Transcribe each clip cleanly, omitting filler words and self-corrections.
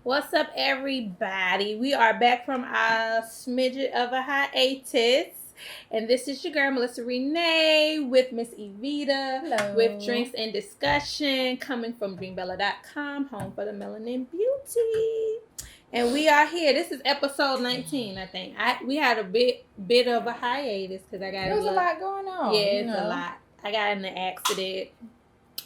What's up, everybody? We are back from our smidget of a hiatus. And this is your girl, Melissa Renee, with Miss Evita, Hello. with Drinks and Discussion, coming from Dreambella.com, home for the melanin beauty. And we are here. This is episode 19, I think. We had a bit of a hiatus because I got There was a lot going on. Yeah, it's a lot. I got in an accident.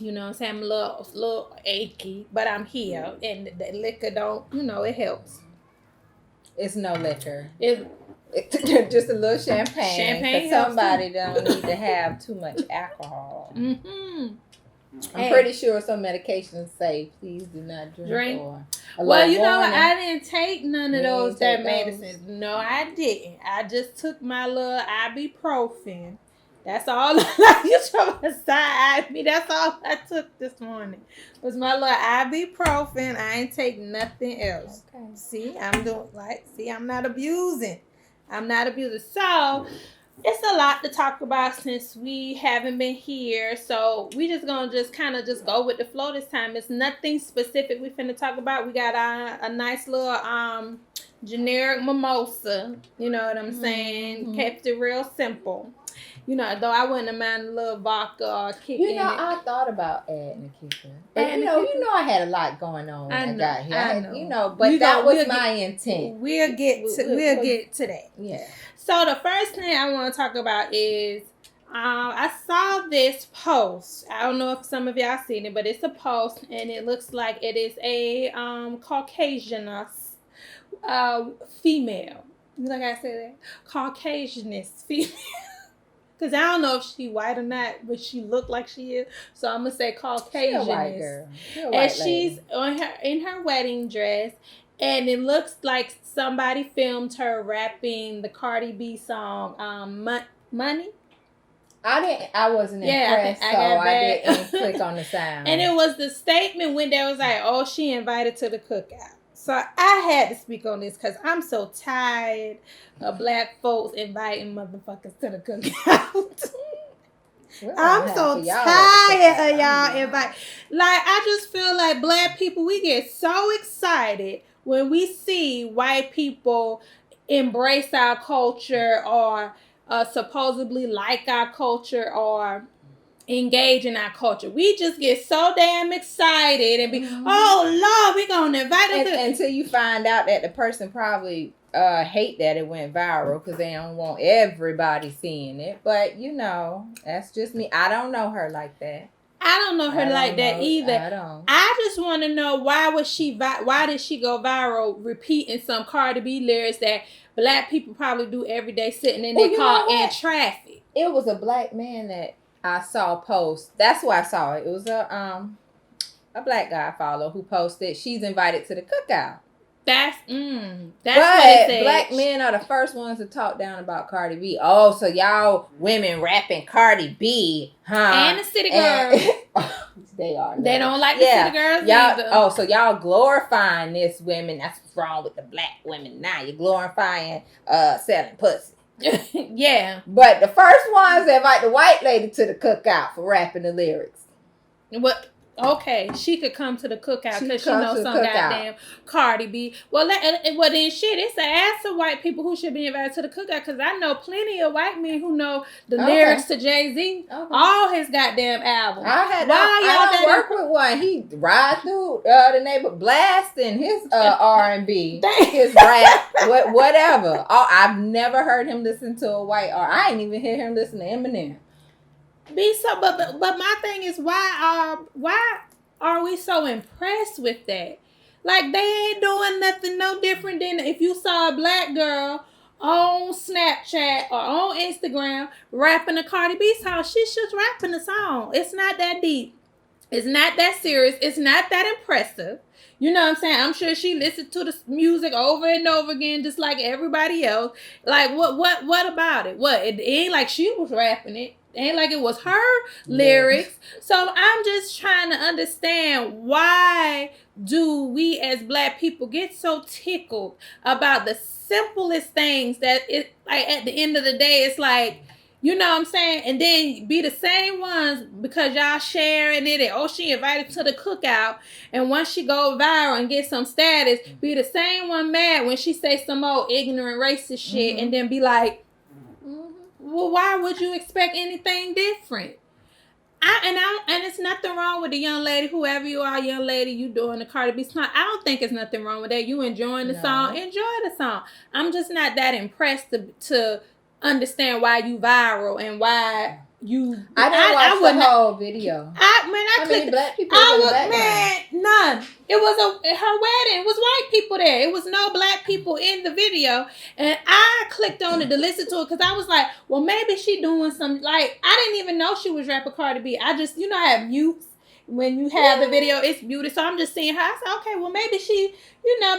You know what I'm saying? I'm a little achy, but I'm here. And the liquor don't, it helps. It's no liquor. It's just a little champagne. Champagne Because somebody don't need to have too much alcohol. Mm-hmm. I'm pretty sure some medications say, please do not drink. Or well, you know, I didn't take none of those medicines. No, I didn't. I just took my little ibuprofen. That's all. You trying to side me? That's all I took this morning. Was my little ibuprofen. I ain't take nothing else. Okay. See, I'm doing like. See, I'm not abusing. So it's a lot to talk about since we haven't been here. So we just gonna kind of go with the flow this time. It's nothing specific we finna talk about. We got a nice little generic mimosa. You know what I'm saying? Mm-hmm. Kept it real simple. You know, though I wouldn't have minded a little vodka or kick in it. I thought about adding a kicker. But you know, I had a lot going on when I got here. I know. But that was my intent. We'll get to that. Yeah. So the first thing I want to talk about is I saw this post. I don't know if some of y'all seen it, but it's a post and it looks like it is a Caucasianist female. Like I said, Caucasianist female. Because I don't know if she white or not, but she looked like she is. So I'm going to say Caucasianist. She's a white girl. And she's in her wedding dress. And it looks like somebody filmed her rapping the Cardi B song, Money. I wasn't impressed, I didn't click on the sound. And it was the statement when they was like, oh, she invited to the cookout. So I had to speak on this because I'm so tired of black folks inviting motherfuckers to the cookout. I'm so tired of y'all invite. Like, I just feel like black people, we get so excited when we see white people embrace our culture or supposedly like our culture or engage in our culture. We just get so damn excited and be, oh Lord, we're gonna invite them until you find out that the person probably hate that it went viral because they don't want everybody seeing it. But you know, that's just me. I don't know her like that. I don't know her like that either. I just want to know why did she go viral repeating some Cardi B lyrics that black people probably do every day sitting in their car in traffic. It was a black man that I saw post. That's why I saw it. It was a black guy I follow who posted she's invited to the cookout. That's what it said. Black men are the first ones to talk down about Cardi B. Oh, so y'all women rapping Cardi B, huh? And the city girls. They are. They don't like the city girls either. Oh, so y'all glorifying this women. That's what's wrong with the black women now. You're glorifying selling pussy. Yeah. But the first ones that invite the white lady to the cookout for rapping the lyrics. What? Okay, she could come to the cookout because she knows some goddamn Cardi B. Well, then shit, it's an ass of white people who should be invited to the cookout because I know plenty of white men who know the lyrics to Jay-Z, all his goddamn albums. I work with one. He ride through the neighbor blasting his R&B, his rap, whatever. I've never heard him listen to a white I ain't even hear him listen to Eminem. But my thing is why are we so impressed with that? Like they ain't doing nothing no different than if you saw a black girl on Snapchat or on Instagram rapping a Cardi B song. She's just rapping the song. It's not that deep. It's not that serious. It's not that impressive. You know what I'm saying? I'm sure she listened to the music over and over again, just like everybody else. Like what about it? What? It ain't like she was rapping it. Ain't like it was her lyrics. So I'm just trying to understand, why do we as black people get so tickled about the simplest things that it, like, at the end of the day, it's like You know what I'm saying? And then be the same ones because y'all sharing it and she invited to the cookout. And once she go viral and get some status, be the same one mad when she say some old ignorant racist shit and then be like, well, why would you expect anything different? And it's nothing wrong with the young lady, whoever you are, young lady, you doing the Cardi B song. I don't think it's nothing wrong with that. You enjoying the song, enjoy the song. I'm just not that impressed to understand why you viral and why you. I didn't watch the whole video. How many black people in the background? None. It was her wedding. It was white people there. It was no black people in the video. And I clicked on it to listen to it because I was like, well, maybe she doing some, like, I didn't even know she was rapping Cardi B. I just, I have mutes. When you have the video, it's muted. So I'm just seeing her. I said, okay, well, maybe she,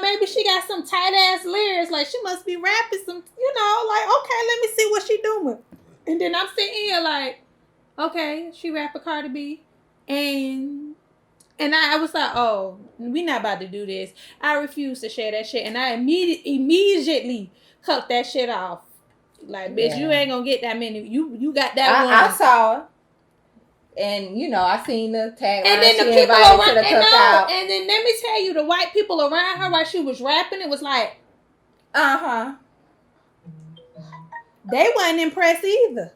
maybe she got some tight-ass lyrics. Like, she must be rapping some, like, okay, let me see what she doing. And then I'm sitting here like, okay, she rapping Cardi B. And I was like, oh, we not about to do this. I refuse to share that shit. And I immediately cut that shit off. Like, bitch, you ain't gonna get that many. You got that one. I saw her. And, I seen the tag. And then the people around, and then let me tell you, the white people around her while she was rapping, it was like, they wasn't impressed either.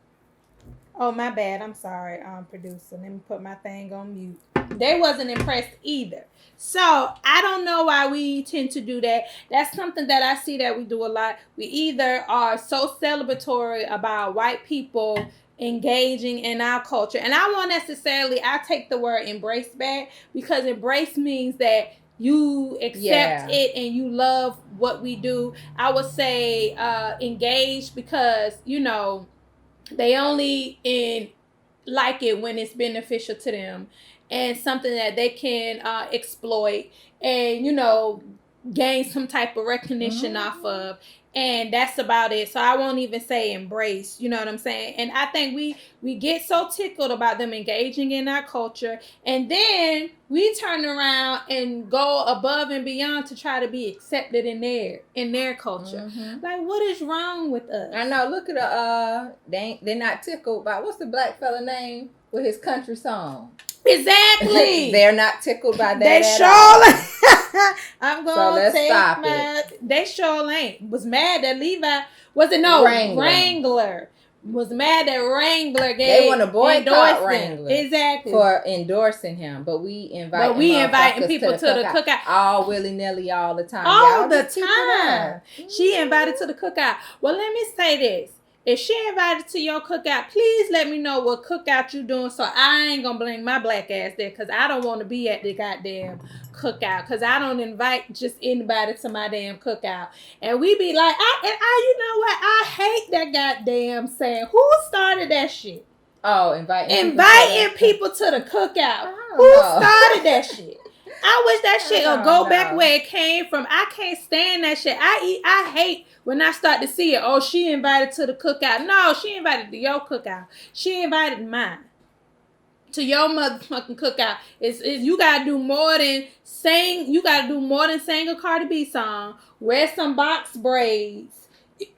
Oh, my bad. I'm sorry, producer. Let me put my thing on mute. They wasn't impressed either. So I don't know why we tend to do that. That's something that I see that we do a lot. We either are so celebratory about white people engaging in our culture. And I won't necessarily, I take the word embrace back because embrace means that you accept it and you love what we do. I would say engage because, they only like it when it's beneficial to them and something that they can exploit and, gain some type of recognition off of. And that's about it. So I won't even say embrace. You know what I'm saying? And I think we get so tickled about them engaging in our culture. And then we turn around and go above and beyond to try to be accepted in their culture. Like, what is wrong with us? I know. Look at they're not tickled by, what's the black fella name with his country song? Exactly. They're not tickled by that. They sure. I'm going to take my. They sure ain't. Was mad that Levi Wrangler was mad that Wrangler gave. They want to boycott Wrangler exactly for endorsing him, but we inviting people to the cookout all willy nilly all the time. All the time. She invited to the cookout. Well, let me say this. If she invited to your cookout, please let me know what cookout you doing so I ain't gonna bring my black ass there because I don't want to be at the goddamn cookout because I don't invite just anybody to my damn cookout. And we be like, you know what? I hate that goddamn saying. Who started that shit? Oh, inviting people to the cookout. Who started that shit? I wish that shit would go back where it came from. I can't stand that shit. I hate when I start to see it. Oh, she invited to the cookout. No, she invited to your cookout. She invited mine to your motherfucking cookout. You gotta do more than sing. You gotta do more than sing a Cardi B song. Wear some box braids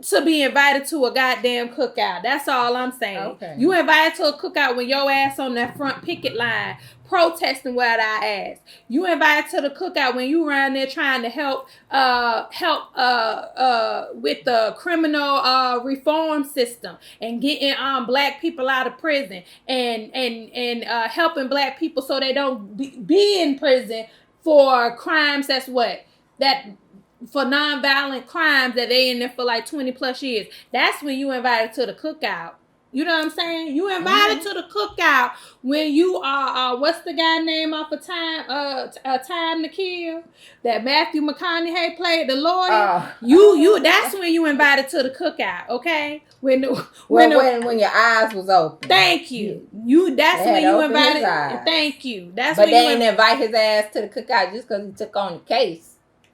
to be invited to a goddamn cookout. That's all I'm saying. Okay. You invited to a cookout when your ass on that front picket line protesting without our ass. You invited to the cookout when you around there trying to help with the criminal reform system and getting black people out of prison and helping black people so they don't be in prison for crimes for nonviolent crimes that they in there for like 20 plus years. That's when you invited to the cookout. You know what I'm saying? You invited to the cookout when you are what's the guy name off of Time to Kill that Matthew McConaughey played, the lawyer. You that's when you invited to the cookout, okay? When your eyes was open. Thank you. That's when you invited. Thank you. That's but when they didn't invite his ass to the cookout just because he took on the case.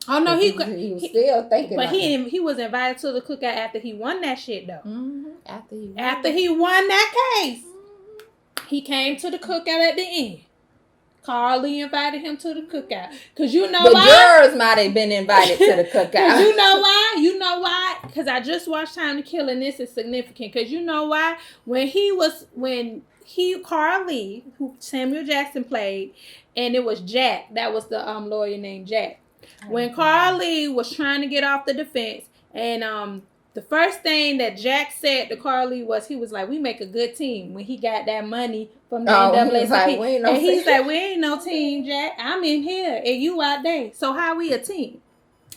Oh no, he was still thinking. But he was invited to the cookout after he won that shit though. Mm-hmm. After he won that case, he came to the cookout at the end. Carly invited him to the cookout. Cause you know why? The jurors might have been invited to the cookout. Cause you know why? because I just watched Time to Kill, and this is significant because you know why? When Carl Lee, who Samuel Jackson played, and it was Jack, that was the lawyer named Jack. When Carl Lee was trying to get off the defense, and the first thing that Jack said to Carl Lee was, he was like, "We make a good team." When he got that money from the NAACP, he's like, "We ain't no team, Jack. I'm in here and you out there. So how we a team?"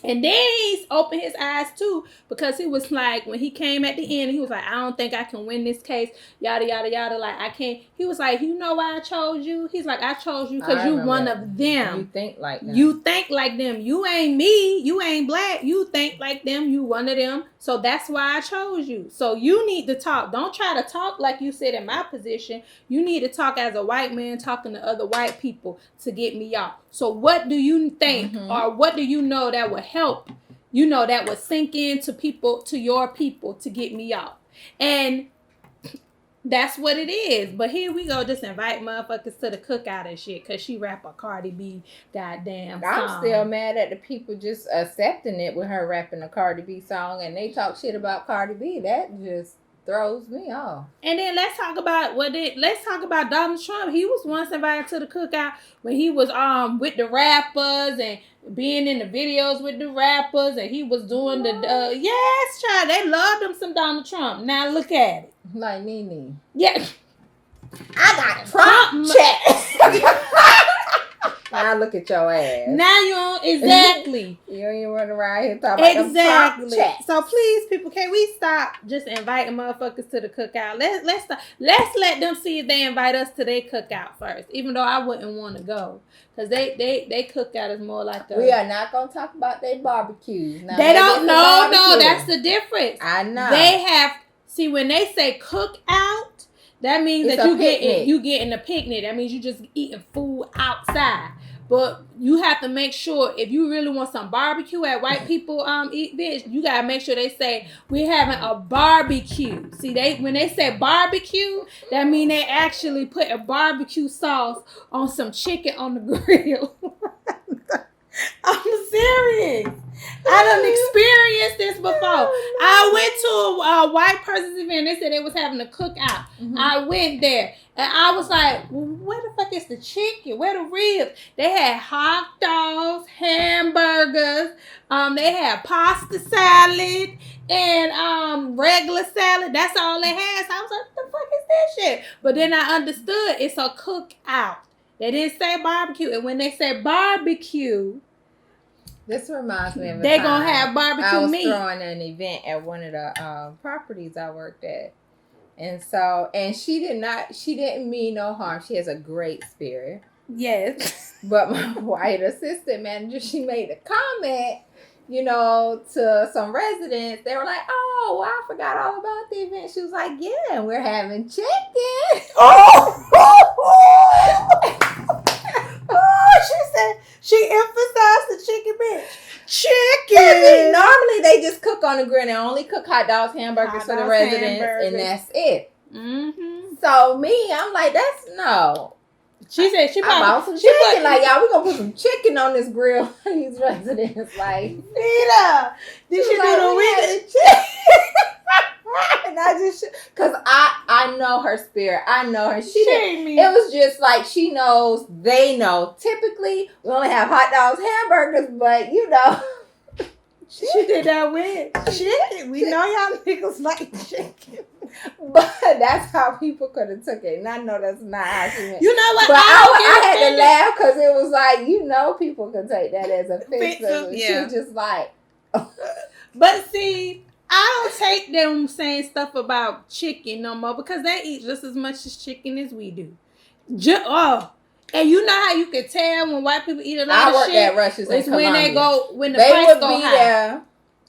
And then he's opened his eyes too, because he was like, when he came at the end, he was like, "I don't think I can win this case, yada, yada, yada. Like, I can't." He was like, "You know why I chose you?" He's like, "I chose you because you one of them. You think like them. You think like them. You ain't me. You ain't black. You think like them. You one of them. So that's why I chose you. So you need to talk. Don't try to talk like you said in my position. You need to talk as a white man talking to other white people to get me out. So what do you think, or what do you know that would help, that would sink into people, to your people, to get me out?" And that's what it is. But here we go, just invite motherfuckers to the cookout and shit, because she rap a Cardi B goddamn song. I'm still mad at the people just accepting it with her rapping a Cardi B song, and they talk shit about Cardi B. That just throws me off. And then let's talk about Donald Trump. He was once invited to the cookout when he was with the rappers and being in the videos with the rappers, and he was doing yes, child, they loved him some Donald Trump. Now look at it. Like Nene. Yeah. I got Trump checks. Now look at your ass. Now you don't, exactly. You ain't running around here talking about them Trump checks. So please, people, can we stop just inviting motherfuckers to the cookout? Let's let them see if they invite us to their cookout first. Even though I wouldn't want to go, because they cookout is more like we are not gonna talk about their barbecues. Now, they don't. No, that's the difference. I know. They have. See, when they say cookout, that means that you getting a picnic. That means you just eating food outside. But you have to make sure, if you really want some barbecue at white people eat this, you gotta make sure they say we're having a barbecue. See, when they say barbecue, that means they actually put a barbecue sauce on some chicken on the grill. I'm serious. I done experienced this before. I went to a white person's event. They said they was having a cookout. I went there, and I was like, well, where the fuck is the chicken? Where the ribs? They had hot dogs, hamburgers. They had pasta salad and regular salad. That's all they had. So I was like, what the fuck is that shit? But then I understood it's a cookout. They didn't say barbecue. And when they say barbecue, this reminds me of they're going to have barbecue meat. I was throwing an event at one of the properties I worked at. And she didn't mean no harm. She has a great spirit. Yes. But my white assistant manager, she made a comment, to some residents. They were like, "Oh, well, I forgot all about the event." She was like, "Yeah, we're having chicken." She said, she emphasized the chicken, bitch. Chicken. Normally they just cook on the grill and only cook hot dogs, hamburgers for the residents, and that's it. So I'm like, that's no. She said she bought some chicken. Like, y'all, we gonna put some chicken on this grill for these residents. Like, Nita, did she do the weekend? And I just, cause I know her spirit. I know her. It was just like, she knows, they know. Typically, we only have hot dogs, hamburgers, but she did that with chicken. We know y'all niggas like chicken. But that's how people could have took it. And I know that's not how she meant. You know what? But I had to laugh because it was like, people could take that as offensive. Yeah. She was just like. But see, I don't take them saying stuff about chicken no more, because they eat just as much as chicken as we do. And you know how you can tell when white people eat a lot of shit? I work at Rush's in Columbia. When the price go high. There,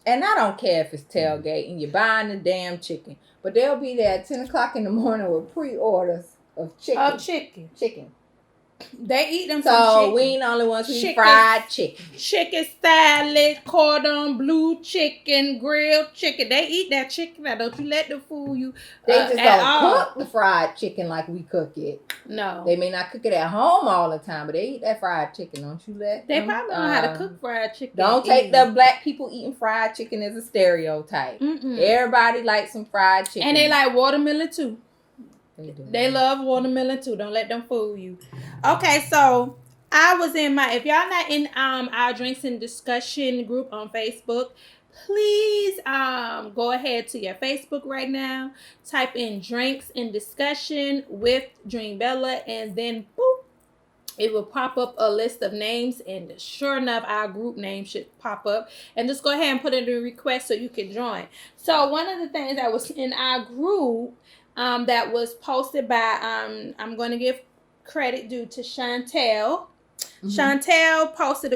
and I don't care if it's tailgate and you're buying the damn chicken, but they'll be there at 10 o'clock in the morning with pre-orders of chicken. Chicken. They eat them. So we ain't the only ones who eat fried chicken. Chicken salad, cordon bleu chicken, grilled chicken. They eat that chicken. Now, don't you let them fool you. They just don't cook the fried chicken like we cook it. No. They may not cook it at home all the time, but they eat that fried chicken. Don't you let They probably know how to cook fried chicken. Don't take the black people eating fried chicken as a stereotype. Everybody likes some fried chicken. And they like watermelon too. They love watermelon too. Don't let them fool you. Okay, so I was in if y'all not in our drinks and discussion group on Facebook, please go ahead to your Facebook right now, type in drinks and discussion with Dreambella, and then boop, it will pop up a list of names, and sure enough, our group name should pop up. And just go ahead and put in a request so you can join. So one of the things that was in our group that was posted by, I'm going to give credit due to Chantel. Chantel posted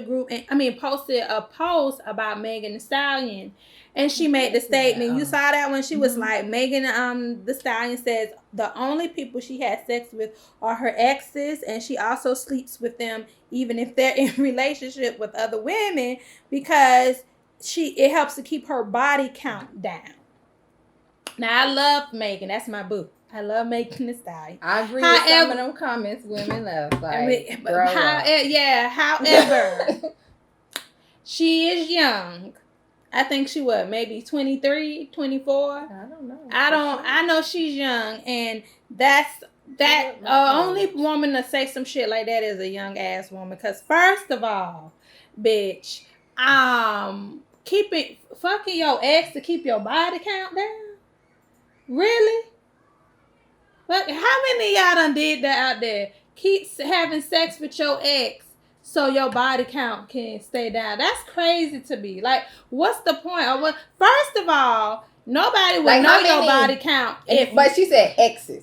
posted a post about Megan Thee Stallion. And she made the statement. You saw that when she was like, Megan Thee Stallion says the only people she has sex with are her exes, and she also sleeps with them even if they're in relationship with other women, because it helps to keep her body count down. Now, I love Megan. That's my boo. I love Megan Thee Stallion. I agree with some of them comments women love. Like, however, she is young. I think she maybe 23, 24. I don't know. I know she's young, and that's only woman to say some shit like that is a young ass woman. Because first of all, bitch, fucking your ex to keep your body count down. Really? But how many of y'all done did that out there? Keep having sex with your ex so your body count can stay down. That's crazy to me. Like, what's the point? First of all, nobody would know your body count. But she said exes.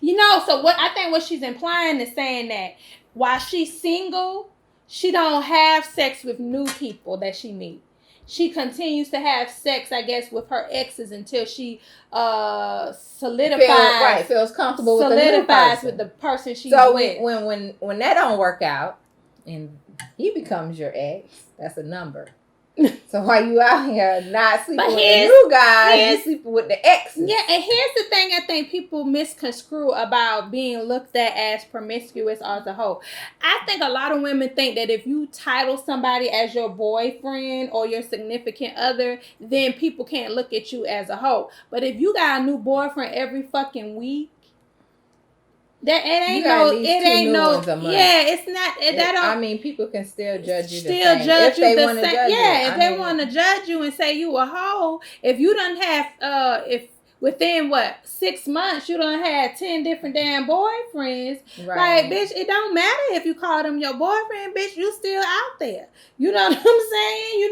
So I think what she's implying is saying that while she's single, she don't have sex with new people that she meets. She continues to have sex, I guess, with her exes until she feels comfortable with the new person. with the person she's with. So when that don't work out and he becomes your ex, that's a number. So while you out here not sleeping with the new guy, you sleeping with the exes. Yeah, and here's the thing I think people misconstrue about being looked at as promiscuous as a whole. I think a lot of women think that if you title somebody as your boyfriend or your significant other, then people can't look at you as a hoe. But if you got a new boyfriend every fucking week, it's not. People can still judge you. If they want to judge you and say you a hoe, if you done have within 6 months you done had 10 different damn boyfriends, right? Like, bitch, it don't matter if you call them your boyfriend, bitch, you still out there. You know what I'm saying?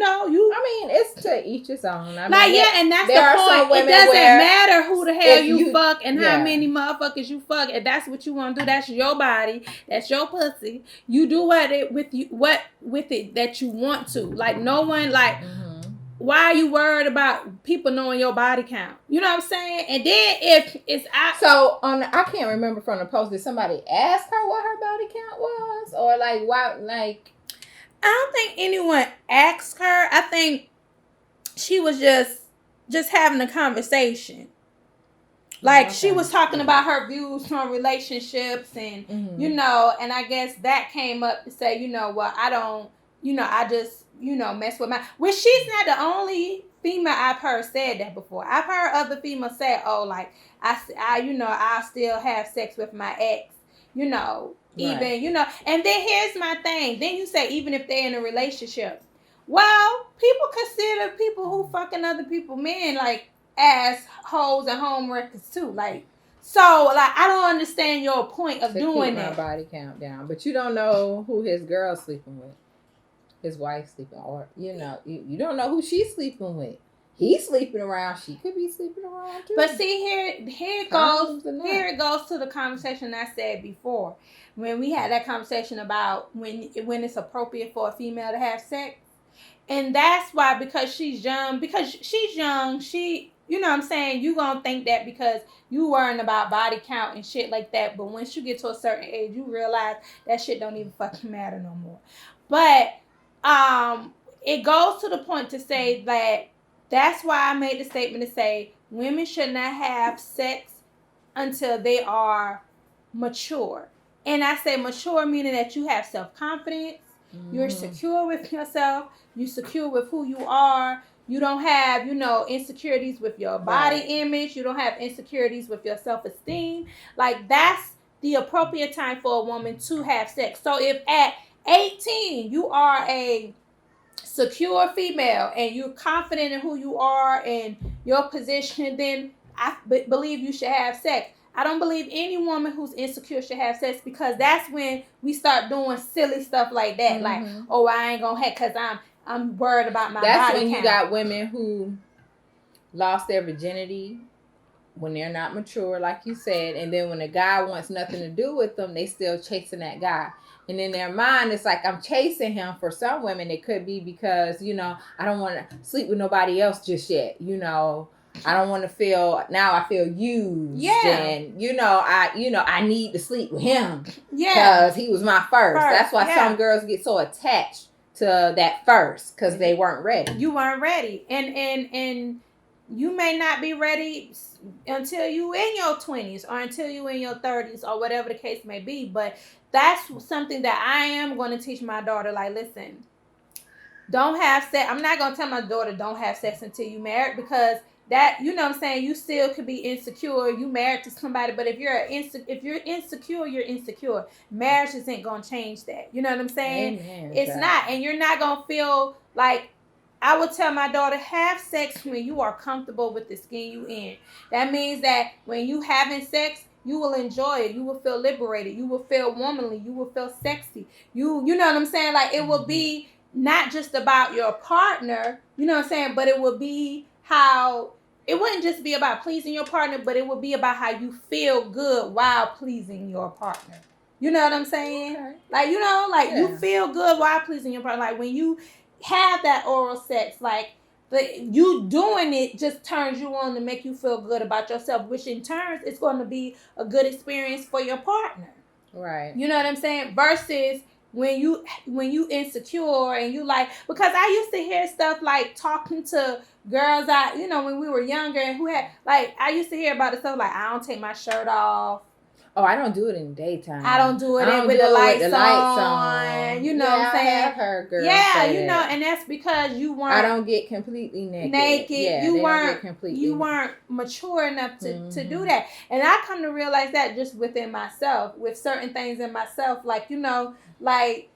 It's to each his own. And that's the point. It doesn't matter who the hell you fuck and how many motherfuckers you fuck. If that's what you want to do, that's your body, that's your pussy. You do what with it that you want to. Like, no one why are you worried about people knowing your body count? You know what I'm saying? And then if it's out. So I can't remember from the post, did somebody ask her what her body count was? Or why I don't think anyone asked her. I think she was just having a conversation. She was talking about her views from relationships and and I guess that came up to say, I don't, I just mess with which she's not the only female I've heard said that before. I've heard other females say, I still have sex with my ex, even, and then here's my thing. Then you say, even if they're in a relationship, well, people consider people who fucking other people men as hoes and home wreckers too. I don't understand your point of doing that. Keep my body count down, but you don't know who his girl's sleeping with. His wife sleeping, or you don't know who she's sleeping with. He's sleeping around. She could be sleeping around too. But see, here it goes to the conversation I said before, when we had that conversation about when it's appropriate for a female to have sex, and that's why because she's young. She you know what I'm saying, you gonna think that because you worrying about body count and shit like that. But once you get to a certain age, you realize that shit don't even fucking matter no more. But it goes to the point to say that that's why I made the statement to say women should not have sex until they are mature. And I say mature meaning that you have self-confidence, you're secure with yourself, you're secure with who you are. You don't have, insecurities with your body image. You don't have insecurities with your self-esteem. Like, that's the appropriate time for a woman to have sex. So if at 18 you are a secure female and you're confident in who you are and your position, then I believe you should have sex. I don't believe any woman who's insecure should have sex, because that's when we start doing silly stuff like that. Like, oh, I ain't gonna have because I'm worried about my body count. That's when you got women who lost their virginity when they're not mature, like you said, and then when a guy wants nothing to do with them, they still chasing that guy. And in their mind, it's like, I'm chasing him. For some women, it could be because, I don't want to sleep with nobody else just yet. I don't want to feel, now I feel used. Yeah. And, I need to sleep with him. Yeah. Because he was my first. That's why some girls get so attached to that first, because they weren't ready. You weren't ready. And you may not be ready until you in your 20s or until you in your 30s or whatever the case may be. But that's something that I am going to teach my daughter. Like, listen, don't have sex. I'm not going to tell my daughter don't have sex until you married, because that, you know what I'm saying, you still could be insecure. You married to somebody, but if you're insecure, you're insecure. Marriage isn't going to change that. You know what I'm saying? Amen, it's not. And you're not going to feel like, I would tell my daughter, have sex when you are comfortable with the skin you in. That means that when you having sex, you will enjoy it. You will feel liberated. You will feel womanly. You will feel sexy. You know what I'm saying? Like, it will be not just about your partner, you know what I'm saying? But it will be how, it wouldn't just be about pleasing your partner, but it would be about how you feel good while pleasing your partner. You know what I'm saying? Okay. Like, you feel good while pleasing your partner. Like, when you have that oral sex, like, you doing it just turns you on to make you feel good about yourself, which in turn is going to be a good experience for your partner. Right. You know what I'm saying? Versus when you insecure and you like, because I used to hear stuff like talking to girls when we were younger and who had, like, I used to hear about the stuff like, I don't take my shirt off. Oh, I don't do it in the daytime. I don't do it with the lights on. You know what I'm saying? I have heard girls say that. And that's because you weren't. I don't get completely naked. Yeah, you weren't mature enough to do that. And I come to realize that just within myself, with certain things in myself, like, like,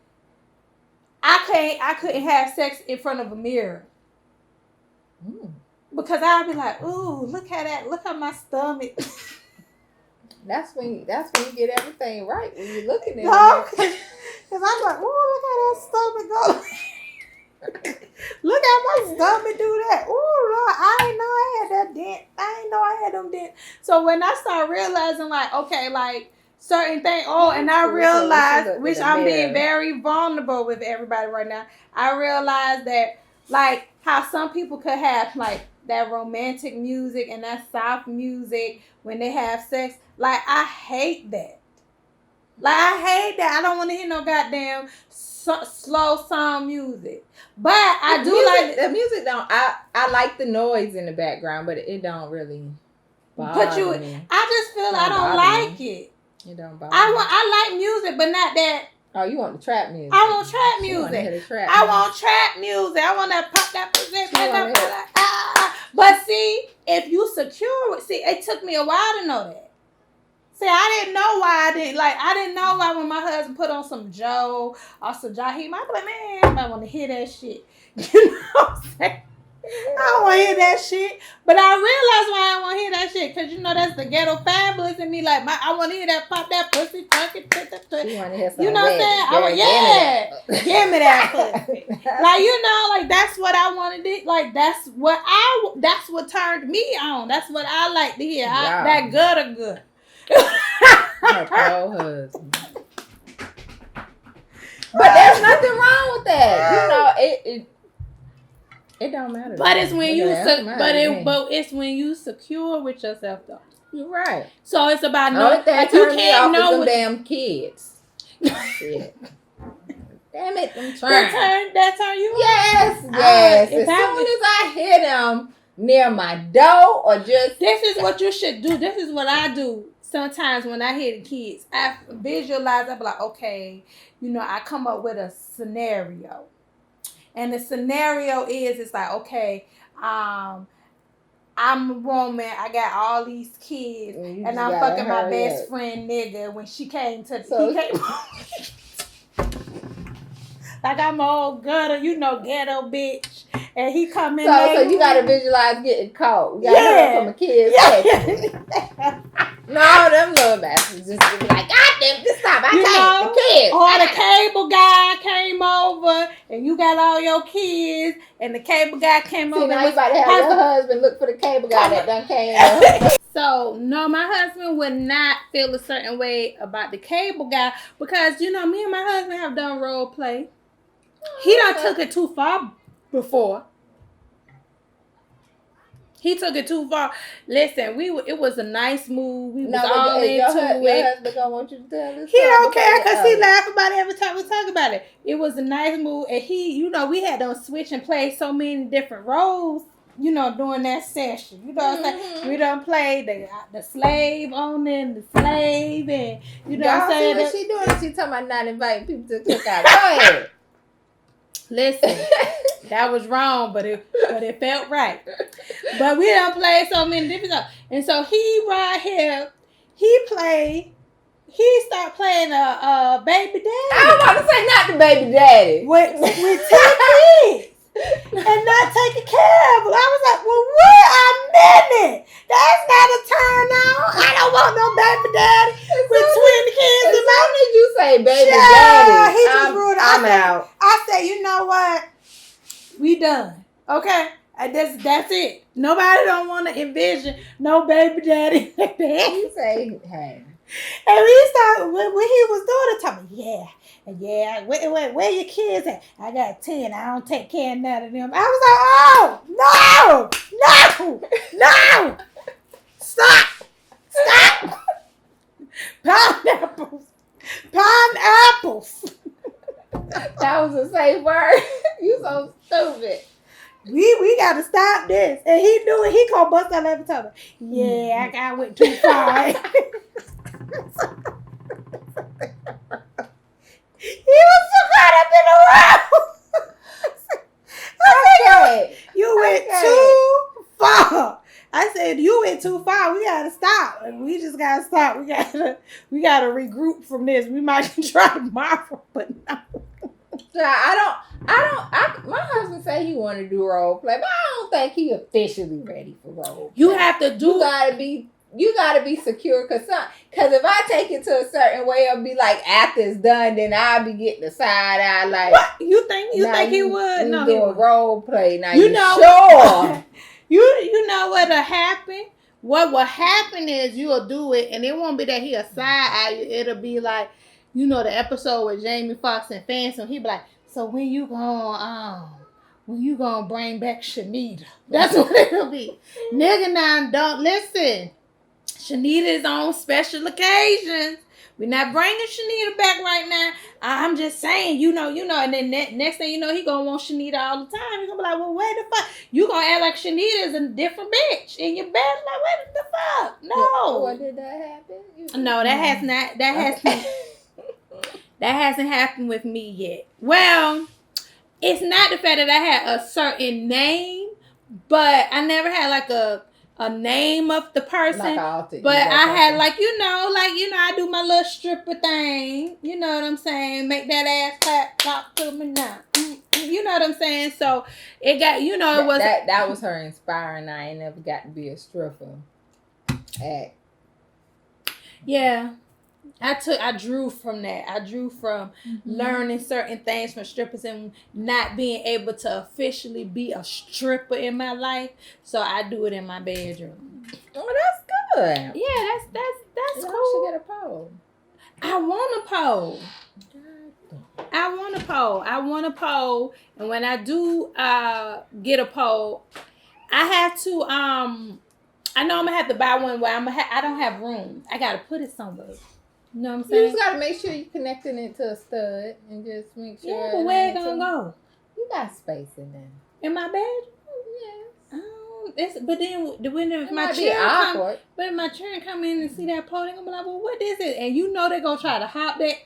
I couldn't have sex in front of a mirror. Because I'd be like, ooh, look at my stomach. That's when you get everything right, when you're looking at it. No, because I'm like, oh, look at that stomach go. Look at my stomach do that. Oh, Lord, I didn't know I had that dent. I didn't know I had them dents. So when I start realizing, like, okay, like, certain things, and I realized, which I'm being very vulnerable with everybody right now, I realized that, like, how some people could have, like, that romantic music and that soft music when they have sex. Like, I hate that. I don't want to hear no goddamn slow song music. But I do like the music. I like the noise in the background, but it don't really bother me. I just feel I don't like it. It don't bother me. I like music, but not that. Oh, you want the trap music? I want trap music. I want trap music. I want to pop that pussy. But see, if you secure, it took me a while to know that. See, I didn't know why I didn't know why when my husband put on some Joe or some Jaheim, I'd be like, man, I want to hear that shit. You know what I'm saying? I don't want to hear that shit. But I realize why I want to hear that shit. Because, that's the ghetto fabulous in me. Like, I want to hear that pop that pussy. You want to hear something. You know what I'm saying? Give me that pussy. Like, that's what I wanted to do. Like, that's what turned me on. That's what I like to hear. Wow. That good. Her pro-husband. But there's nothing wrong with that. It don't matter. But it's when it's when you secure with yourself though. You're right. So it's about like you can't know with damn kids. Shit. Damn it, them that turn you? Yes. As soon as I hit them near my door or just this is what you should do. This is what I do. Sometimes when I hear the kids, I visualize. I be like, okay, I come up with a scenario, and the scenario is, it's like, okay, I'm a woman. I got all these kids, and I'm fucking my best friend nigga when she came to. He came. Like I'm old gutter, ghetto bitch, and he come in. So you gotta visualize getting caught. You gotta hear from a kid's No, them little bastards just be like, God damn, this time I can't. The kids. Or the cable guy came over, and you got all your kids, and the cable guy came over. Now you about to have your husband look for the cable guy that done came over. So, no, my husband would not feel a certain way about the cable guy because, me and my husband have done role play. He done took it too far before. He took it too far. Listen, it was a nice move. We was all into it. Your husband gonna want you to tell this. He don't care because he laugh about it every time we talk about it. It was a nice move, and he, we had to switch and play so many different roles. During that session, what I'm saying? We done played the slave owner, the slave, and what I'm saying. What she doing? She talking about not inviting people to the cookout. Go ahead. Listen, that was wrong, but it felt right. But we done played so many different stuff. And so he right here, he started playing a baby daddy. I was about to say not the baby daddy. With 2 kids. And not taking care of them. I was like, well, wait a minute. That's not a turn on. I don't want no baby daddy with twin kids. As soon as you say baby daddy, he just ruined it. I'm out. I said, you know what? We done. Okay? That's it. Nobody don't want to envision no baby daddy. You say, hey. And we started, when he was doing it, told me, yeah, where your kids at? I got 10. I don't take care of none of them. I was like, oh, no. Stop. Pineapples. That was a safe word. You so stupid. We got to stop this. And he knew it. He gonna bust out every time. Yeah, I went too far. He was so caught up in the world. I said, you went too far. I said, you went too far. We gotta stop. We just gotta stop. We gotta regroup from this. We might try tomorrow, but no. My husband said he wanted to do role play, but I don't think he officially ready for role play. You have to do. You gotta be secure, cause if I take it to a certain way, it'll be like after it's done, then I'll be getting the side eye like. What you think he would? No, do a role play now. You know, sure? you know what'll happen? What will happen is you'll do it, and it won't be that he'll side eye you. It'll be like, the episode with Jamie Foxx and Phantom. He'll be like, so when you gonna bring back Shanita? That's what it'll be. Nigga, now don't listen. Shanita is on special occasions. We're not bringing Shanita back right now. I'm just saying, and then next thing you know, he gonna want Shanita all the time. He's gonna be like, well, wait the fuck. You gonna act like Shanita is a different bitch in your bed. Like, wait the fuck. No. What did that happen? No, that hasn't happened with me yet. Well, it's not the fact that I had a certain name, but I never had like a name of the person, but I had I do my little stripper thing. You know what I'm saying? Make that ass clap, talk to me now. You know what I'm saying? So it got, it was that was her inspiring. I ain't never got to be a stripper. Act. Yeah. I drew from that. I drew from learning certain things from strippers and not being able to officially be a stripper in my life. So I do it in my bedroom. Oh, that's good. Yeah, that's cool. You should get a pole. I want a pole. I want a pole. And when I do get a pole, I have to I know I'm gonna have to buy one where I don't have room. I gotta put it somewhere. You know what I'm saying? You just gotta make sure you're connecting it to a stud and just make sure. Yeah, but where it gonna go? You got space in there. In my bedroom? Yes. But then when if my children come in and see that pole, they're gonna be like, well, what is it? And you know they're gonna try to hop that.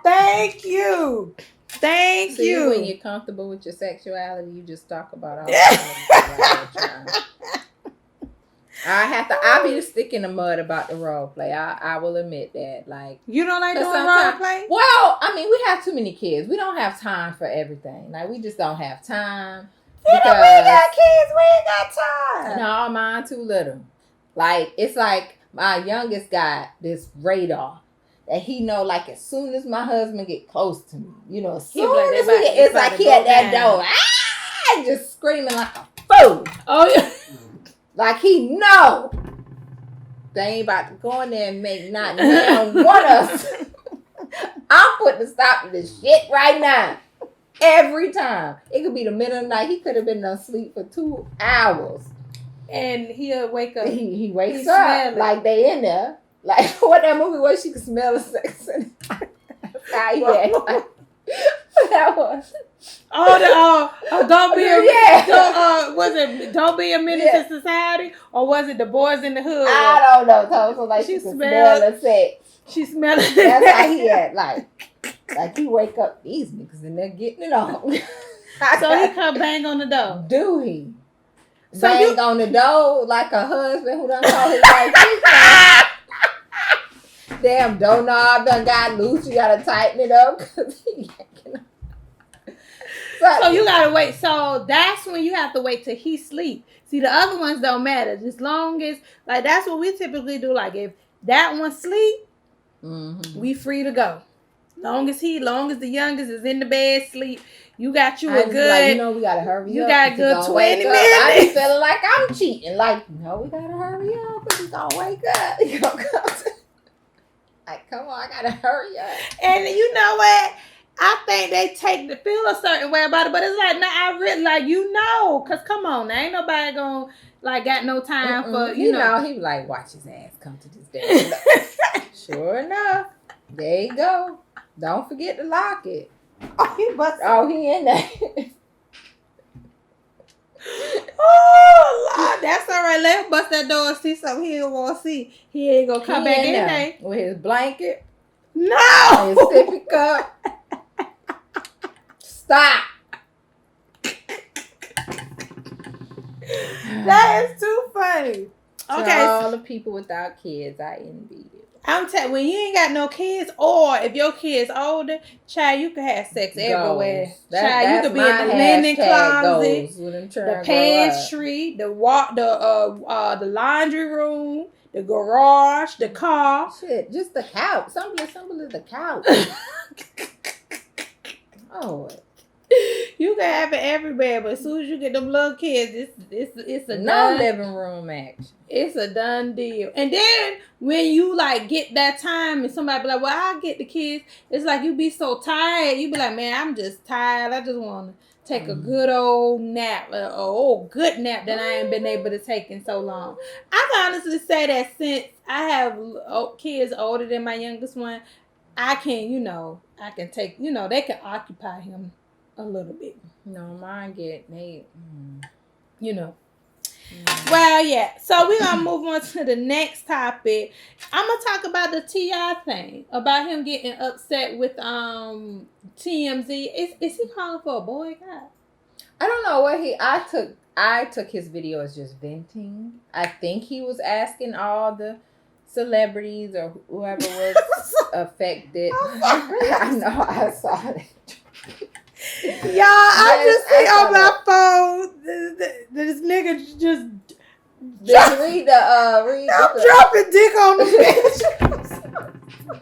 Thank you. When you're comfortable with your sexuality, you just talk about all that. I'll be the stick in the mud about the role play. I will admit that. Like, you don't like doing role play? Well, I mean, we have too many kids. We don't have time for everything. Like, we just don't have time. We got kids. We ain't got time. No, mine too little. Like, it's like my youngest got this radar that he know. Like, as soon as my husband get close to me, you know, as soon as it's like he at that door, just screaming like a fool. Oh yeah. Like he know they ain't about to go in there and make not one of us. I'm putting a stop to this shit right now. Every time. It could be the middle of the night. He could have been asleep for 2 hours. And he'll wake up. He wakes up like they in there. Like what that movie was, she could smell the sex in it. How he had, like, that was. Don't be a menace to society, or was it the Boys in the Hood? I don't know. So like she could smell the sex. She smelled it. That's how he had like he wake up these niggas and they're getting it on. So he come bang on the door. Do he? Bang on the door like a husband who done call his wife. Damn doorknob done got loose. You gotta tighten it up. So you gotta wait. So that's when you have to wait till he sleep. See, the other ones don't matter. As long as, like, that's what we typically do. Like, if that one sleep, we free to go. Long as the youngest is in the bed sleep, you got you a good. Like, you know, we gotta hurry up. You got good 20 minutes. I be feeling like I'm cheating. Like, no, we gotta hurry up because he's gonna wake up. He gonna come to. Like, come on, I gotta hurry up. And you know what? I think they feel a certain way about it, but it's like, nah, I really, like, you know, cause come on, there ain't nobody gonna, like, got no time for, you know. He be like, watch his ass come to this day. Sure enough, there you go. Don't forget to lock it. Oh, he in there. Oh, Lord, that's all right. Let him bust that door and see something he don't want to see. He ain't gonna come back in there with his blanket. No, his sippy cup. Stop. That is too funny. Okay, all the people without kids, I envy you. I'm telling you, when you ain't got no kids, or if your kid's older, child, you can have sex everywhere. Child, you could be in the linen closet, the pantry, the laundry room, the garage, the car. Shit, just the couch. Simple as the couch. Oh. You can have it everywhere, but as soon as you get them little kids, it's a no living room action. It's a done deal. And then when you like get that time and somebody be like, well, I'll get the kids. It's like you be so tired. You be like, man, I'm just tired. I just want to take a good old nap, good nap that I ain't been able to take in so long. I can honestly say that since I have kids older than my youngest one, I can take, they can occupy him a little bit. No, mine Well, yeah. So we're going to move on to the next topic. I'm going to talk about the T.I. thing. About him getting upset with TMZ. Is he calling for a boycott? I don't know what I took his video as just venting. I think he was asking all the celebrities or whoever was affected. I know, I saw that. Y'all, I just see on my phone this nigga just read the I'm dropping dick on the bitch.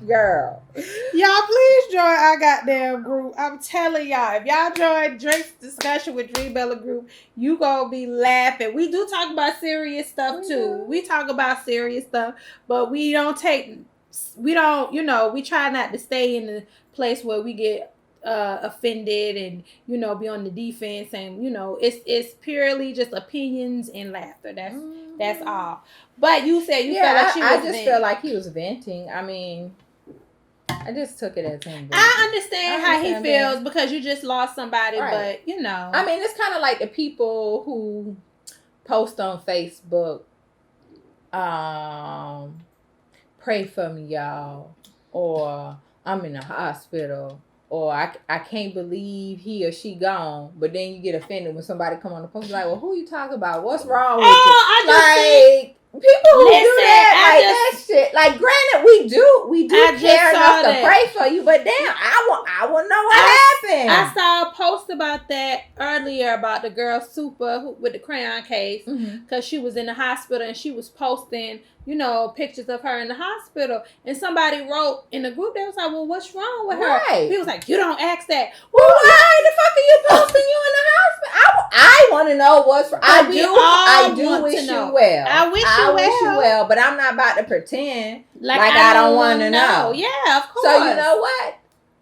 Girl. Y'all please join our goddamn group. I'm telling y'all, if y'all join Drake's discussion with Dreambella group, you gonna be laughing. We do talk about serious stuff too. We talk about serious stuff, but we don't take we don't, we try not to stay in the place where we get offended and be on the defense, and it's purely just opinions and laughter. That's all. But you said you felt like I just felt like he was venting. I mean, I just took it as him. I understand how he feels because you just lost somebody, right. But I mean, it's kind of like the people who post on Facebook, pray for me, y'all, or I'm in the hospital, or I can't believe he or she gone. But then you get offended when somebody come on the post like, well, who you talking about? What's wrong with you? People who do that, that shit. Like, granted, we do care enough to pray for you, but damn, I want to know what happened. I saw a post about that earlier about the girl Super with the crayon case, because she was in the hospital and she was posting, pictures of her in the hospital, and somebody wrote in the group, they was like, well, what's wrong with her? Right. He was like, you don't ask that. Well, why the fuck are you posting you in the hospital? I want to know what's wrong. I do wish you well. I wish you well, but I'm not about to pretend like I don't want to know. Yeah, of course. So you know what?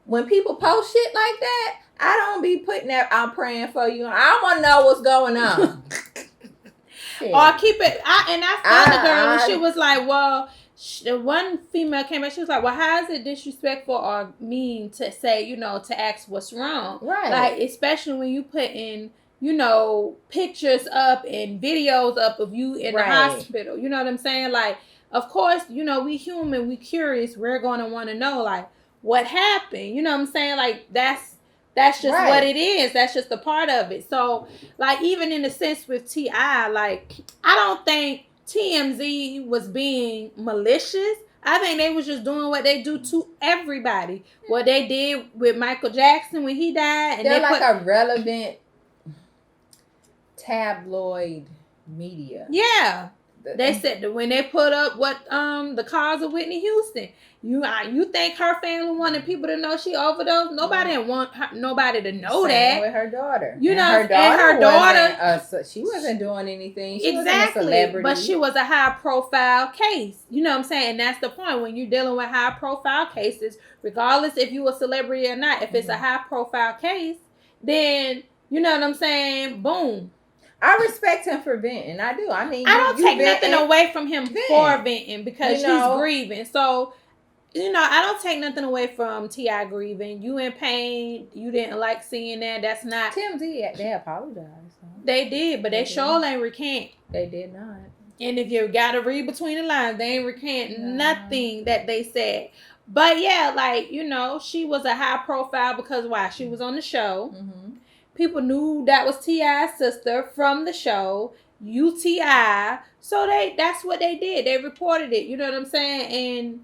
When people post shit like that, I don't be putting that, I'm praying for you. I want to know what's going on. Or keep it. I found the girl and she was like, well, the one female came back. She was like, well, how is it disrespectful or mean to say, to ask what's wrong? Right. Like, especially when you put in, pictures up and videos up of you in the hospital. You know what I'm saying? Like, of course, we human, we curious. We're going to want to know, like, what happened? You know what I'm saying? Like, that's just what it is. That's just a part of it. So, like, even in the sense with T.I., like, I don't think TMZ was being malicious. I think they was just doing what they do to everybody. What they did with Michael Jackson when he died. And they're like a relevant tabloid media. Yeah. They said that when they put up the cause of Whitney Houston, you think her family wanted people to know she overdosed? Nobody didn't want nobody to know that. With her daughter, her daughter, she wasn't doing anything. She exactly, wasn't a celebrity, but she was a high profile case. You know what I'm saying? And that's the point when you're dealing with high profile cases, regardless if you a celebrity or not. If it's a high profile case, then you know what I'm saying. Boom. I respect him for venting. I do. I mean, I don't take nothing away from him for venting because she's grieving. So, I don't take nothing away from T.I. grieving. You in pain. You didn't like seeing that. That's not. TMZ, they apologized. So. They did, but they sure ain't recant. They did not. And if you got to read between the lines, they ain't recant nothing that they said. But yeah, like, she was a high profile because why? She was on the show. Mm-hmm. People knew that was T.I.'s sister from the show, UTI. So that's what they did. They reported it. You know what I'm saying?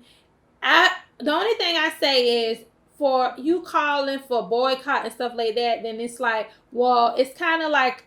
And the only thing I say is for you calling for boycott and stuff like that, then it's like, well, it's kind of like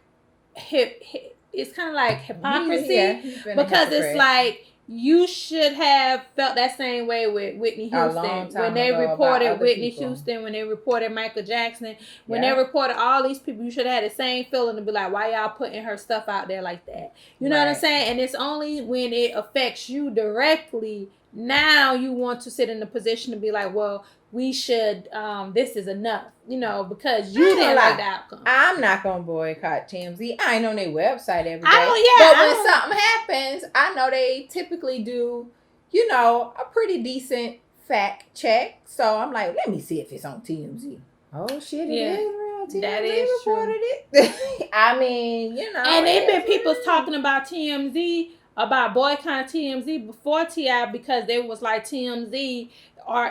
hypocrisy because it's like, you should have felt that same way with Whitney Houston when they reported Whitney Houston, when they reported Michael Jackson, when they reported all these people. You should have had the same feeling to be like, why y'all putting her stuff out there like that? You know what I'm saying? And it's only when it affects you directly, now you want to sit in the position to be like, well, we should, this is enough, because you didn't like the outcome. I'm not going to boycott TMZ. I ain't on their website every day. But when something happens, I know they typically do, a pretty decent fact check. So I'm like, let me see if it's on TMZ. Oh, shit, it is real. TMZ that is reported it. I mean, And they've been people talking about TMZ, about boycotting TMZ before T.I. because they was like TMZ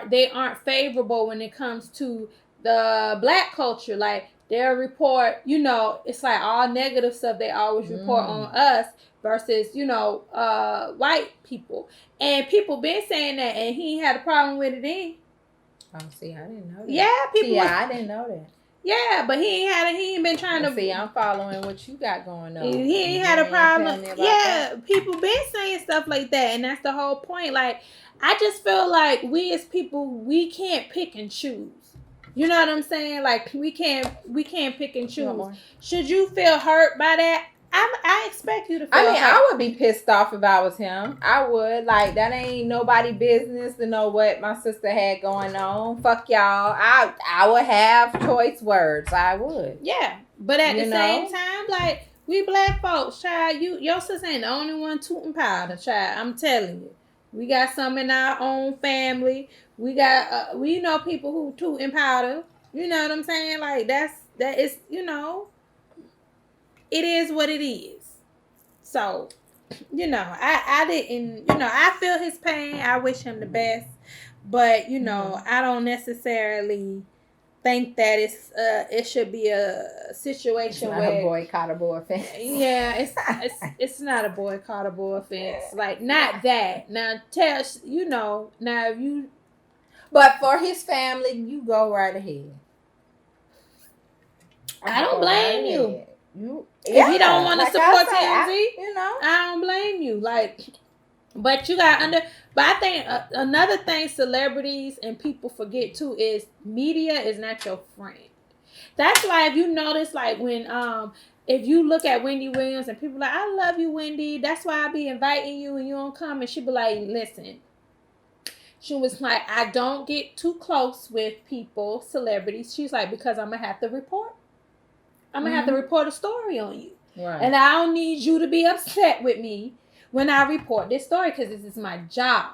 they aren't favorable when it comes to the black culture. Like they'll report, it's like all negative stuff they always report on us versus, white people. And people been saying that, and he had a problem with it then. Oh, see, I didn't know that. Yeah, I didn't know that. Yeah, but he ain't been trying to see. I'm following what you got going on. He ain't had a problem. Yeah, people been saying stuff like that, and that's the whole point. Like, I just feel like we as people, we can't pick and choose. You know what I'm saying? Like we can't pick and choose. Should you feel hurt by that? I expect you to feel I would be pissed off if I was him. I would. Like, that ain't nobody business to know what my sister had going on. Fuck y'all. I would have choice words. I would. Yeah. But at the same time, like, we black folks, child, your sister ain't the only one tooting powder, child. I'm telling you. We got some in our own family. We got, we know people who tooting powder. You know what I'm saying? Like, that is, it is what it is. So, I didn't, I feel his pain. I wish him the best. But, I don't necessarily think that it should be a situation where a boycottable offense. Yeah, it's not a boycottable offense. Like, not that. Now now if you, but for his family, you go right ahead. I don't blame you. If you don't want to support TMZ, I don't blame you. Like, but you got but I think another thing celebrities and people forget too is media is not your friend. That's why if you notice, like, when if you look at Wendy Williams and people like, I love you, Wendy. That's why I be inviting you and you don't come, and she be like, listen. She was like, I don't get too close with people, celebrities. She's like, because I'm gonna have to report. I'm gonna have to report a story on you. Right. And I don't need you to be upset with me when I report this story, because this is my job.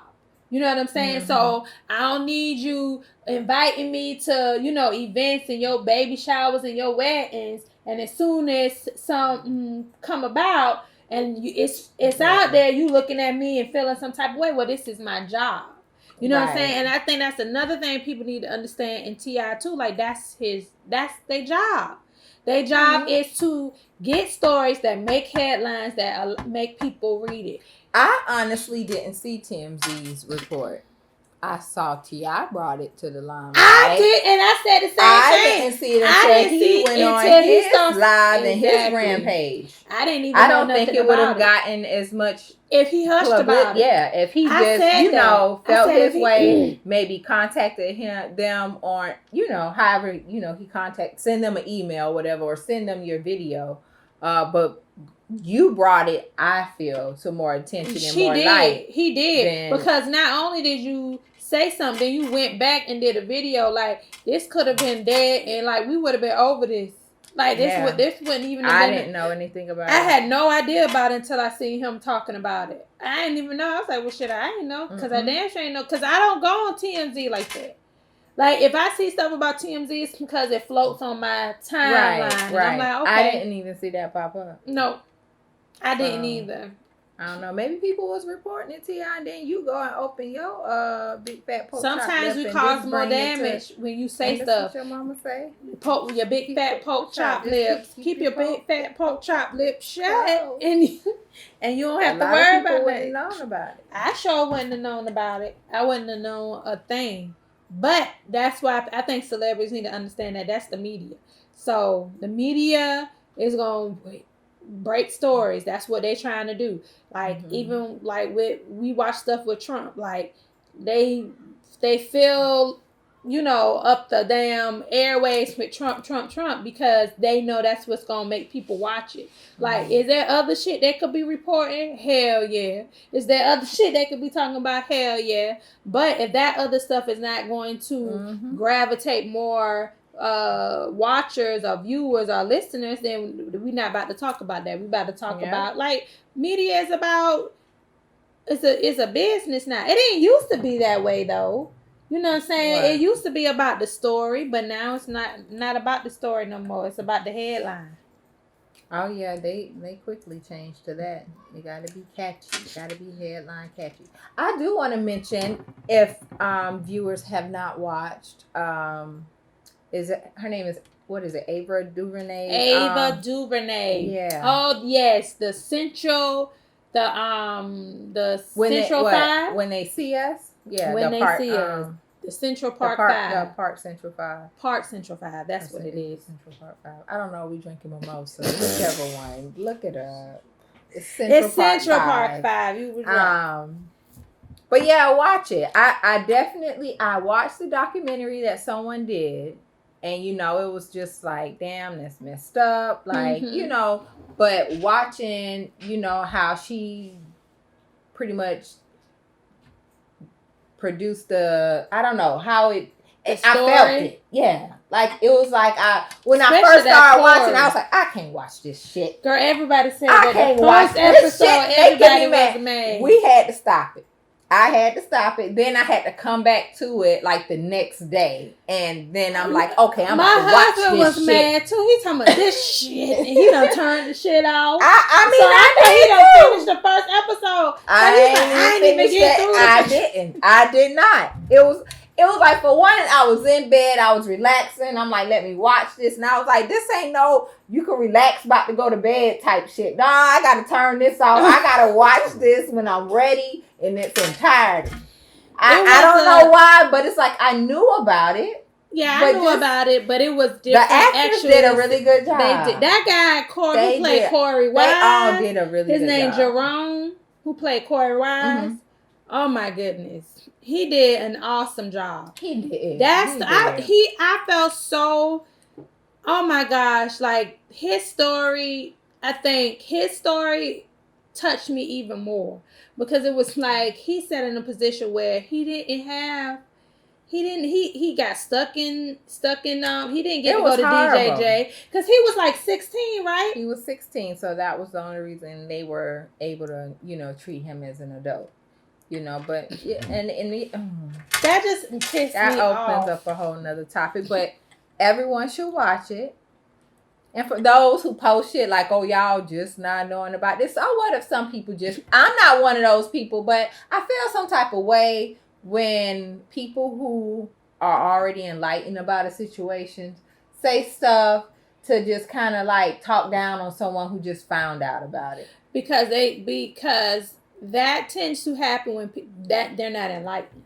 You know what I'm saying? Mm-hmm. So I don't need you inviting me to, events and your baby showers and your weddings. And as soon as some come about and it's out there, you looking at me and feeling some type of way. Well, this is my job. You know what I'm saying? And I think that's another thing people need to understand in T.I. too. Like, that's their job. Their job is to get stories that make headlines, that make people read it. I honestly didn't see TMZ's report. I saw T.I. brought it to the limelight. I did, and I said the same thing. I didn't see it until he went on his live and his rampage. I didn't even. I don't think it would have gotten as much if he hushed about it. Yeah, if he just felt his way, maybe contacted them, or however he send them an email, whatever, or send them your video. But you brought it, I feel, to more attention and more light. He did, because not only did you say something, you went back and did a video. Like, this could have been dead, and like we would have been over this. Like, this wouldn't even have been. I didn't know anything about it. I had no idea about it until I seen him talking about it. I didn't even know. I was like, well, shit, I didn't know, because I damn sure ain't know, because I don't go on TMZ like that. Like, if I see stuff about TMZ, it's because it floats on my timeline. Right. And I'm like, okay. I didn't even see that pop up. No, I didn't either. I don't know. Maybe people was reporting it to you, and then you go and open your big fat pork chop. Sometimes you cause more damage when you say stuff. What your mama say? Your big fat pork chop lips. Keep your big fat pork chop lips shut, and you don't have to worry about it. Known about it. I sure wouldn't have known about it. I wouldn't have known a thing. But that's why I think celebrities need to understand that that's the media. So the media is going to break stories. That's what they're trying to do. Like, even like we watch stuff with Trump, like they fill up the damn airways with Trump because they know that's what's gonna make people watch it. Like, is there other shit they could be reporting? Hell yeah. Is there other shit they could be talking about? Hell yeah. But if that other stuff is not going to gravitate more watchers or viewers or listeners, then we're not about to talk about that. We about to talk about, like, media is about, it's a business now. It didn't used to be that way though. You know what I'm saying? Right. It used to be about the story, but now it's not about the story no more. It's about the headline. Oh yeah, they quickly changed to that. You gotta be catchy. Gotta be headline catchy. I do want to mention, if viewers have not watched, her name is, what is it? Ava DuVernay. Ava DuVernay. Yeah. Oh yes, the Central Five. When they see us. Yeah. When they see us. The Central Park 5. The Park Central 5. Park Central 5. That's what it is. Central Park 5. I don't know. We drinking mimosa. Whichever one. Look it up. It's Central Park 5. You was right. But yeah, watch it. I definitely watched the documentary that someone did. And, you know, it was just like, damn, that's messed up. Like, you know, but watching, you know, how she pretty much produced I don't know, how I felt it. Yeah. Like, it was like, when I first started watching, I was like, I can't watch this shit. Girl, everybody said I can't watch this shit. Everybody was mad. We had to stop it. I had to stop it. Then I had to come back to it like the next day. And then I'm like, okay, I'm about to watch this shit. My husband was mad too. He talking about this shit. And he done turned the shit off. I mean, he done finished the first episode. I didn't even get through it. I did not. It was like, for one, I was in bed, I was relaxing. I'm like, let me watch this. And I was like, this ain't no, you can relax, about to go to bed type shit. Nah, I got to turn this off. I got to watch this when I'm ready in its entirety. I don't know why, but it's like I knew about it. Yeah, I knew about it, but it was different. The actors did a really good job. They did. That guy, who played Corey Wise. They all did a really good job. His name Jerome, who played Corey Wise. Mm-hmm. Oh my goodness. He did an awesome job. He did. I felt so, oh my gosh, like his story, I think his story touched me even more because it was like he sat in a position where he got stuck in he didn't get to go to DJJ because he was like 16, right? He was 16, so that was the only reason they were able to, you know, treat him as an adult. You know, but that just pissed me off. That opens up a whole nother topic, but everyone should watch it. And for those who post shit like, oh, y'all just not knowing about this. So what if some people I'm not one of those people, but I feel some type of way when people who are already enlightened about a situation say stuff to just kind of like talk down on someone who just found out about it. Because that tends to happen when that they're not enlightened.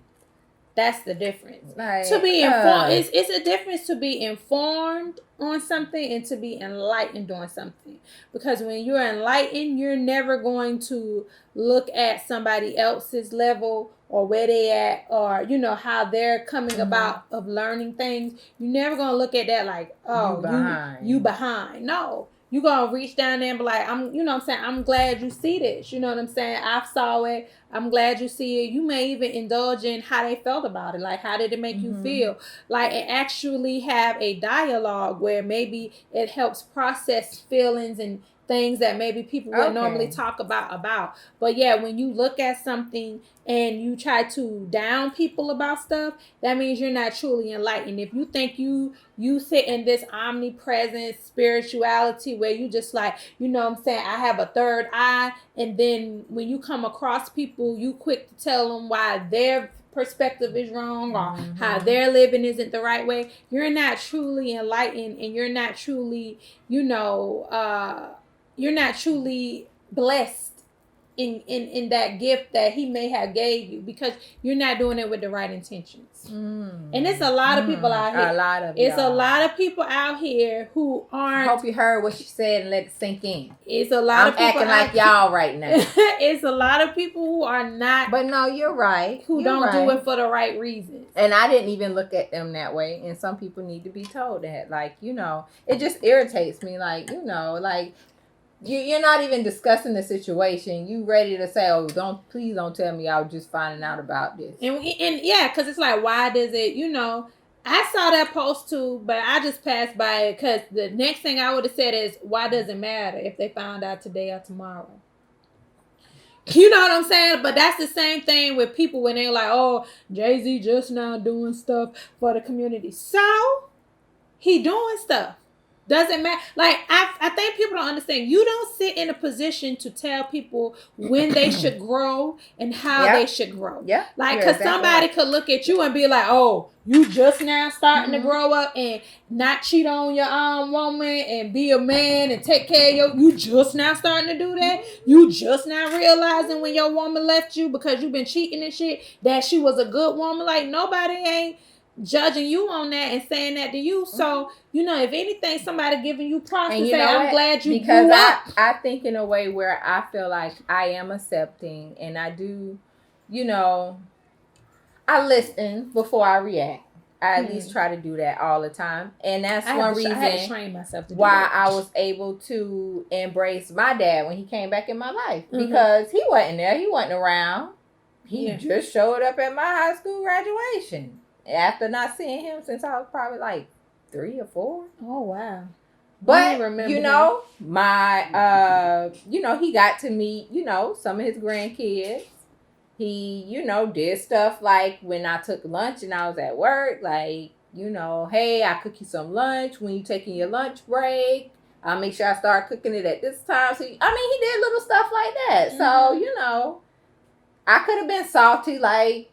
That's the difference. Like, to be informed, it's a difference to be informed on something and to be enlightened on something. Because when you're enlightened, you're never going to look at somebody else's level or where they at or, you know, how they're coming about of learning things. You're never going to look at that like, oh, you behind. No. You gonna reach down there and be like, you know what I'm saying? I'm glad you see this. You know what I'm saying? I saw it. I'm glad you see it. You may even indulge in how they felt about it. Like, how did it make you feel? Like, and actually have a dialogue where maybe it helps process feelings and things that maybe people would normally talk about. But yeah, when you look at something and you try to down people about stuff, that means you're not truly enlightened. If you think you sit in this omnipresent spirituality where you just like, you know what I'm saying, I have a third eye, and then when you come across people, you quick to tell them why their perspective is wrong or how they're living isn't the right way, you're not truly enlightened, and you're not truly, you know, you're not truly blessed in that gift that he may have gave you, because you're not doing it with the right intentions. And it's a lot of people out here. A lot of people out here who aren't. I hope you heard what she said and let it sink in. It's a lot of people acting like y'all right now. It's a lot of people who are not. But no, you're right. Who don't do it for the right reasons. And I didn't even look at them that way. And some people need to be told that. Like, you know, it just irritates me. Like, you know, like. You're not even discussing the situation. You ready to say, oh, please don't tell me I was just finding out about this. And yeah, because it's like, why does it, you know, I saw that post too, but I just passed by it because the next thing I would have said is, why does it matter if they found out today or tomorrow? You know what I'm saying? But that's the same thing with people when they're like, oh, Jay-Z just now doing stuff for the community. So, he doing stuff. Doesn't matter. Like, I think people don't understand. You don't sit in a position to tell people when they should grow and how they should grow. Yeah. Like, because somebody could look at you and be like, oh, you just now starting to grow up and not cheat on your woman and be a man and take care of you just now starting to do that. You just now realizing when your woman left you because you've been cheating and shit that she was a good woman. Like, nobody ain't judging you on that and saying that to you. So, you know, if anything, somebody giving you props and say, I'm glad you grew up. I think in a way where I feel like I am accepting, and I do, you know, I listen before I react. I at least try to do that all the time. And that's one reason I had to train myself to do why that. I was able to embrace my dad when he came back in my life. Because he wasn't there. He wasn't around. He just showed up at my high school graduation. After not seeing him since I was probably like 3 or 4. Oh, wow. But, you know, my, you know, he got to meet, you know, some of his grandkids. He, you know, did stuff like when I took lunch and I was at work, like, you know, hey, I cook you some lunch when you taking your lunch break. I'll make sure I start cooking it at this time. So, I mean, he did little stuff like that. So, you know, I could have been salty, like,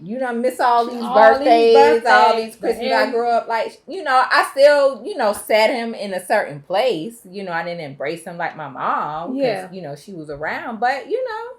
you know, miss all these birthdays, all these Christmas. I grew up like, you know, I still, you know, set him in a certain place. You know, I didn't embrace him like my mom. Yeah. You know, she was around. But, you know.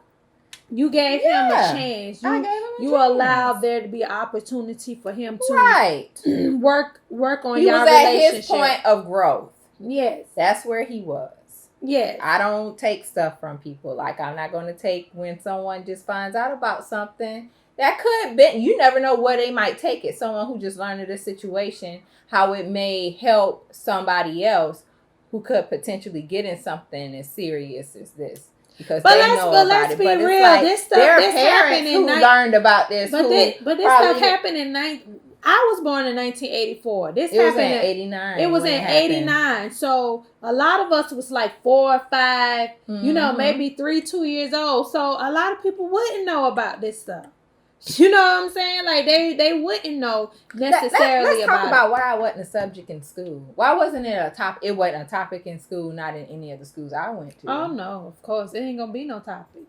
You gave him a chance. I gave him a chance. Allowed there to be an opportunity for him to work on your relationship. He was at his point of growth. Yes. That's where he was. Yes. I don't take stuff from people. Like, I'm not going to take when someone just finds out about something. That could be, you never know where they might take it. Someone who just learned of the situation, how it may help somebody else who could potentially get in something as serious as this. Because let's be real. Like, this stuff, this happened in learned about this. But this stuff happened in I was born in 1984. This happened in 89. It was in 89. So a lot of us was like 4 or 5, you know, maybe 2 years old. So a lot of people wouldn't know about this stuff. You know what I'm saying? Like they wouldn't know necessarily let's talk about why it wasn't a subject in school. Why wasn't it a topic? It wasn't a topic in school, not in any of the schools I went to. Oh no, of course it ain't gonna be no topic.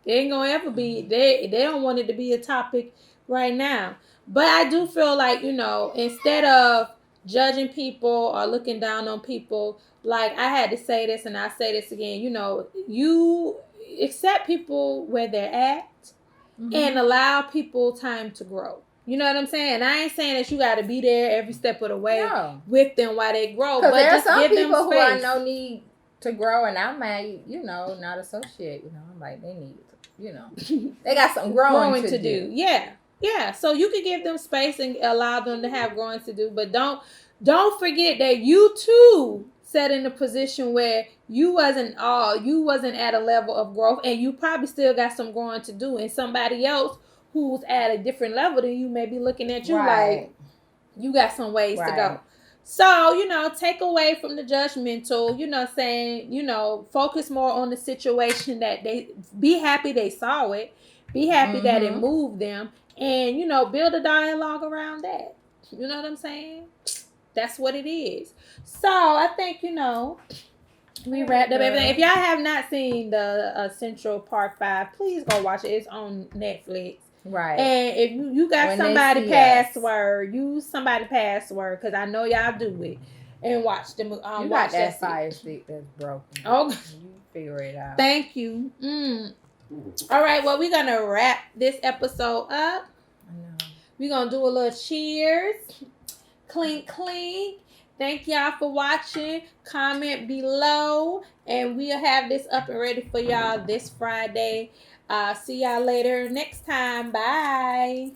It ain't gonna ever be. They don't want it to be a topic right now. But I do feel like, you know, instead of judging people or looking down on people, like I had to say this and I say this again. You know, you accept people where they're at. And allow people time to grow. You know what I'm saying? I ain't saying that you got to be there every step of the way with them while they grow. But there just are some give people them space. who are no need to grow, and I might, you know, not associate. You know, I'm like, they need, you know, they got some growing to do. Yeah. So you can give them space and allow them to have growing to do, but don't forget that you too set in a position where you wasn't at a level of growth, and you probably still got some growing to do, and somebody else who's at a different level than you may be looking at you like you got some ways to go. So, you know, take away from the judgmental, you know, saying, you know, focus more on the situation, that they be happy they saw it, be happy that it moved them, and, you know, build a dialogue around that. You know what I'm saying? That's what it is. So I think, you know, we wrapped up everything. If y'all have not seen the Central Park 5, please go watch it. It's on Netflix. Right. And if you got somebody password, use somebody password, because I know y'all do it. And watch the movie. You got that fire stick that's broken. Oh, you figure it out. Thank you. All right. Well, we're gonna wrap this episode up. We're gonna do a little cheers. Clink, clink. Thank y'all for watching. Comment below, and we'll have this up and ready for y'all this Friday. See y'all later next time. Bye.